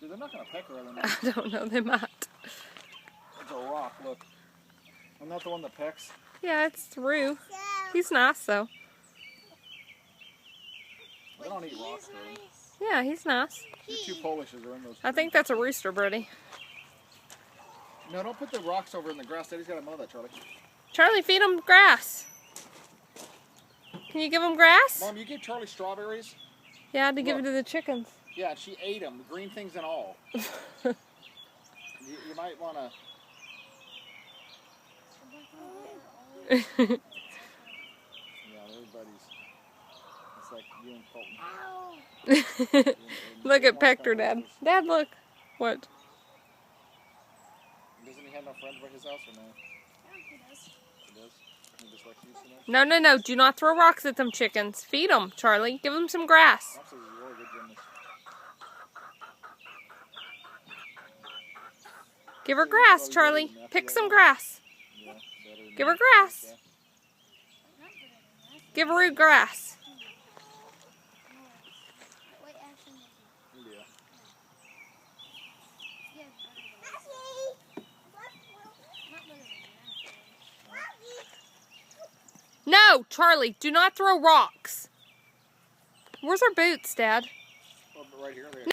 Dude, they're not going to peck her. I don't know. They might. It's a rock. Look. I'm not the one that pecks. Yeah, it's Rue. He's nice, though. They don't eat rocks, really. Yeah, he's nice. The two Polishes are in those. I think that's a rooster, Brody. No, don't put the rocks over in the grass. Daddy's got to mow that, Charlie. Charlie, feed him grass. Can you give him grass? Mom, you gave Charlie strawberries? Yeah, I had to give it to the chickens. Yeah, she ate them, the green things and all. you might want to... Yeah, everybody's... It's like you and Colton. Look at Pector, Dad. Dad, look. What? Doesn't he have no friends by his house or no? Yeah, he does. He does? He just likes you so much? No, no, no. Do not throw rocks at them chickens. Feed them, Charlie. Give them some grass. Roxy is a really good gymnast. Give her grass, Charlie. Pick some grass. Yeah, better than Give her that. grass. Give Rue grass. Wait, actually, Yeah. yeah, No, Charlie. Do not throw rocks. Where's our boots, Dad? Oh, right here.